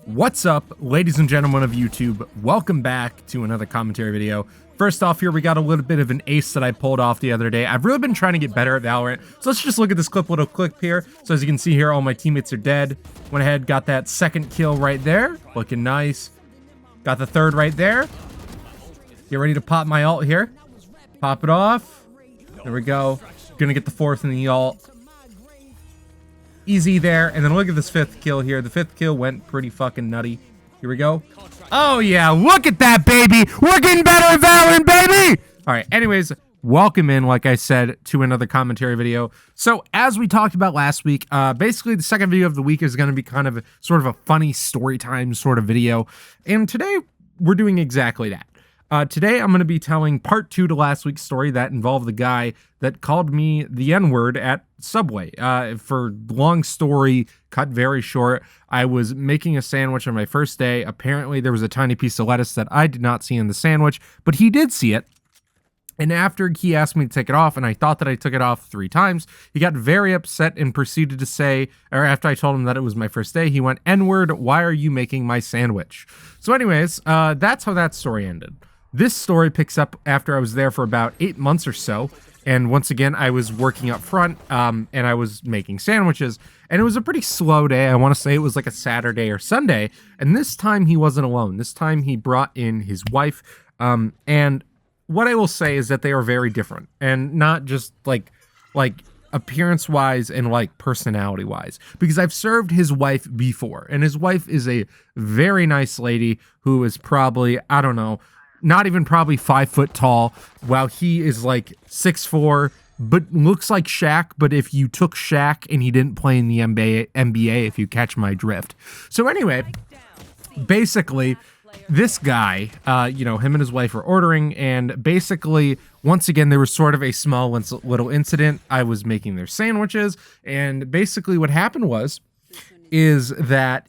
What's up, ladies and gentlemen of YouTube? Welcome back to another commentary video. First off here, we got a little bit of an ace that I pulled off the other day. I've really been trying to get better at Valorant, so let's just look at this little clip here. So as you can see here, all my teammates are dead. Went ahead, got that second kill right there. Looking nice. Got the third right there. Get ready to pop my ult here. Pop it off. There we go. Gonna get the fourth in the ult. Easy there, and then look at this fifth kill here. The fifth kill went pretty fucking nutty. Here we go. Oh yeah, look at that, baby! We're getting better at Valorant, baby! Alright, anyways, welcome in, like I said, to another commentary video. So, as we talked about last week, basically the second video of the week is going to be kind of sort of a funny story time sort of video. And today, we're doing exactly that. Today, I'm going to be telling part 2 to last week's story that involved the guy that called me the N-word at Subway. For long story, cut very short, I was making a sandwich on my first day. Apparently, there was a tiny piece of lettuce that I did not see in the sandwich, but he did see it. And after he asked me to take it off, and I thought that I took it off 3 times, he got very upset and proceeded to say, or after I told him that it was my first day, he went, "N-word, why are you making my sandwich?" So anyways, that's how that story ended. This story picks up after I was there for about 8 months or so. And once again, I was working up front and I was making sandwiches. And it was a pretty slow day. I want to say it was like a Saturday or Sunday. And this time he wasn't alone. This time he brought in his wife. And what I will say is that they are very different. And not just like appearance-wise and like personality-wise. Because I've served his wife before. And his wife is a very nice lady who is probably, I don't know, not even probably 5 foot tall, while he is like 6'4", but looks like Shaq. But if you took Shaq and he didn't play in the NBA, if you catch my drift. So anyway, basically, this guy, him and his wife were ordering, and basically, once again, there was sort of a small little incident. I was making their sandwiches, and basically what happened is that,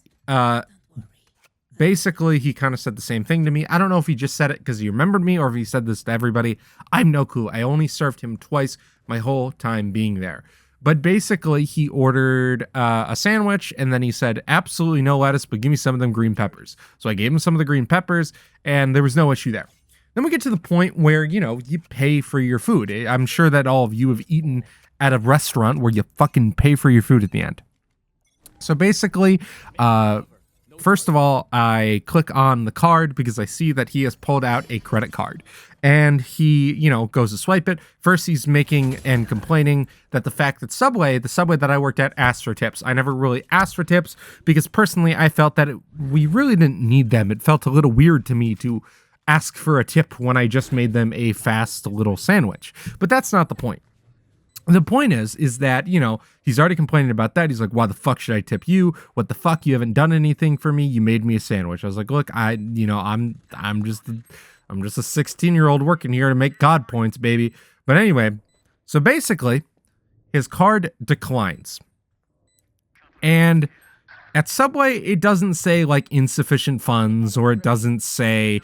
basically, he kind of said the same thing to me. I don't know if he just said it because he remembered me or if he said this to everybody. I have no clue. I only served him twice my whole time being there. But basically, he ordered a sandwich, and then he said, absolutely no lettuce, but give me some of them green peppers. So I gave him some of the green peppers, and there was no issue there. Then we get to the point where, you pay for your food. I'm sure that all of you have eaten at a restaurant where you fucking pay for your food at the end. So basically, first of all, I click on the card because I see that he has pulled out a credit card. And he, goes to swipe it. First, he's making and complaining that the fact that the Subway that I worked at, asked for tips. I never really asked for tips because personally, I felt that we really didn't need them. It felt a little weird to me to ask for a tip when I just made them a fast little sandwich. But that's not the point. The point is that, he's already complaining about that. He's like, why the fuck should I tip you? What the fuck? You haven't done anything for me. You made me a sandwich. I was like, look, I'm just a 16-year-old working here to make God points, baby. But anyway, so basically, his card declines. And at Subway, it doesn't say like insufficient funds, or it doesn't say,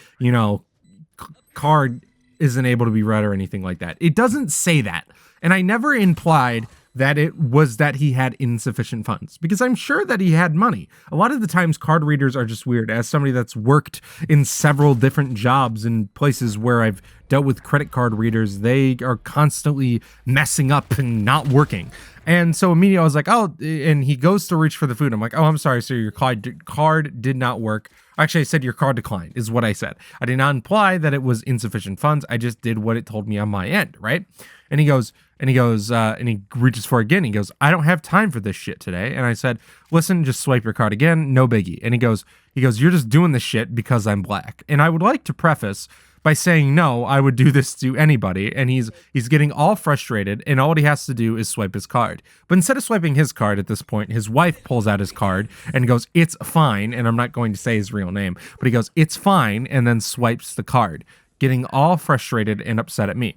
card isn't able to be read or anything like that. It doesn't say that. And I never implied that it was that he had insufficient funds, because I'm sure that he had money. A lot of the times card readers are just weird. As somebody that's worked in several different jobs in places where I've dealt with credit card readers, they are constantly messing up and not working. And so immediately I was like, oh, and he goes to reach for the food. I'm like, oh, I'm sorry, sir, your card did not work. Actually, I said your card declined, is what I said. I did not imply that it was insufficient funds. I just did what it told me on my end, right? And he goes, and he reaches for it again. He goes, I don't have time for this shit today. And I said, listen, just swipe your card again, no biggie. And he goes, you're just doing this shit because I'm black. And I would like to preface by saying, no, I would do this to anybody. And he's getting all frustrated, and all he has to do is swipe his card. But instead of swiping his card at this point, his wife pulls out his card and goes, it's fine. And I'm not going to say his real name, but he goes, it's fine, and then swipes the card, getting all frustrated and upset at me.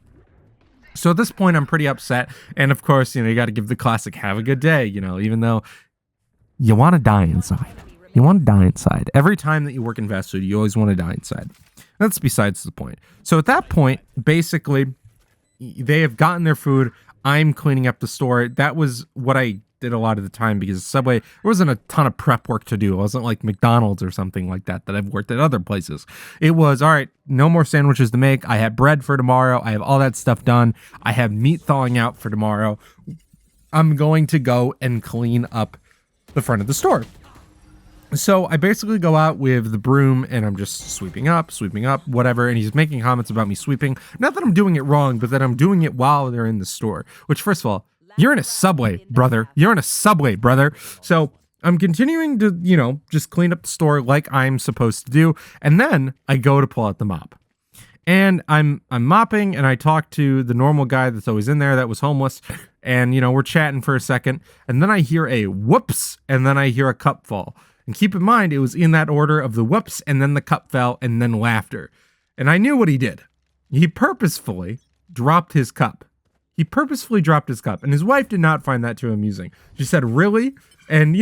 So at this point, I'm pretty upset. And of course, you got to give the classic, have a good day, even though you want to die inside. You want to die inside. Every time that you work in fast food, you always want to die inside. That's besides the point. So at that point, basically, they have gotten their food. I'm cleaning up the store. That was what I did a lot of the time because Subway, there wasn't a ton of prep work to do. It wasn't like McDonald's or something like that I've worked at other places. It was, all right, no more sandwiches to make. I have bread for tomorrow. I have all that stuff done. I have meat thawing out for tomorrow. I'm going to go and clean up the front of the store. So I basically go out with the broom and I'm just sweeping up, whatever. And he's making comments about me sweeping. Not that I'm doing it wrong, but that I'm doing it while they're in the store. Which, first of all, you're in a Subway, brother. You're in a Subway, brother. So I'm continuing to, just clean up the store like I'm supposed to do. And then I go to pull out the mop. And I'm mopping and I talk to the normal guy that's always in there that was homeless. And, we're chatting for a second. And then I hear a whoops. And then I hear a cup fall. And keep in mind, it was in that order of the whoops, and then the cup fell, and then laughter. And I knew what he did. He purposefully dropped his cup. And his wife did not find that too amusing. She said, really? And,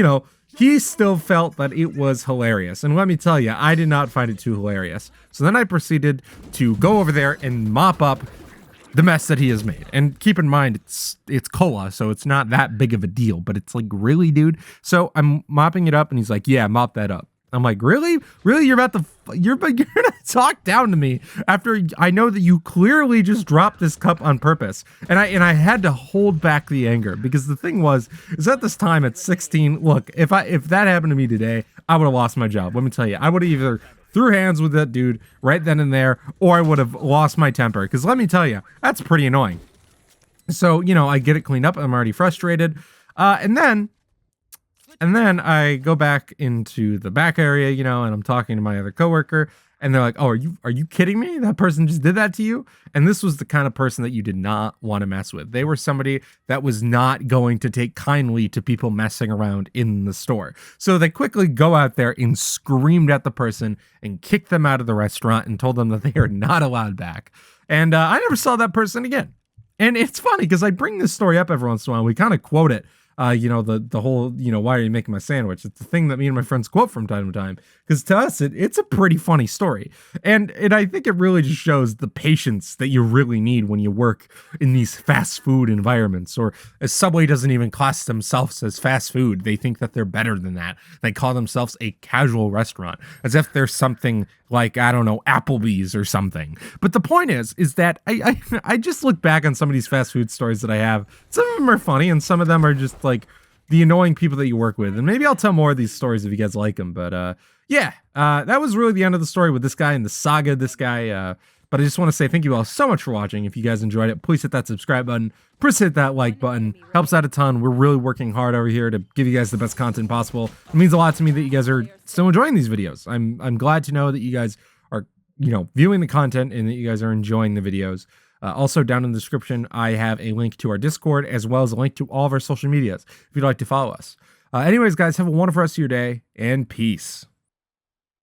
he still felt that it was hilarious. And let me tell you, I did not find it too hilarious. So then I proceeded to go over there and mop up the mess that he has made. And keep in mind, it's cola, so it's not that big of a deal, but it's like, really, dude? So I'm mopping it up and he's like, yeah, mop that up. I'm like, really? You're gonna talk down to me after I know that you clearly just dropped this cup on purpose. And I had to hold back the anger because the thing is at this time at 16, look, if that happened to me today, I would have lost my job. Let me tell you, I would have either threw hands with that dude right then and there, or I would have lost my temper. Because let me tell you, that's pretty annoying. So, I get it cleaned up. I'm already frustrated. And then I go back into the back area, and I'm talking to my other coworker. And they're like, oh, are you kidding me? That person just did that to you? And this was the kind of person that you did not want to mess with. They were somebody that was not going to take kindly to people messing around in the store. So they quickly go out there and screamed at the person and kicked them out of the restaurant and told them that they are not allowed back. And I never saw that person again. And it's funny because I bring this story up every once in a while. We kind of quote it. The whole, why are you making my sandwich? It's the thing that me and my friends quote from time to time, because to us, it's a pretty funny story. And I think it really just shows the patience that you really need when you work in these fast food environments, or as Subway doesn't even class themselves as fast food. They think that they're better than that. They call themselves a casual restaurant, as if they're something like, I don't know, Applebee's or something. But the point is that I just look back on some of these fast food stories that I have. Some of them are funny and some of them are just like the annoying people that you work with. And maybe I'll tell more of these stories if you guys like them. But that was really the end of the story with this guy and the saga of this guy. But I just want to say thank you all so much for watching. If you guys enjoyed it, please hit that subscribe button. Please hit that like button. Helps out a ton. We're really working hard over here to give you guys the best content possible. It means a lot to me that you guys are still enjoying these videos. I'm glad to know that you guys are, viewing the content and that you guys are enjoying the videos. Also, down in the description, I have a link to our Discord as well as a link to all of our social medias if you'd like to follow us. Anyways, guys, have a wonderful rest of your day and peace.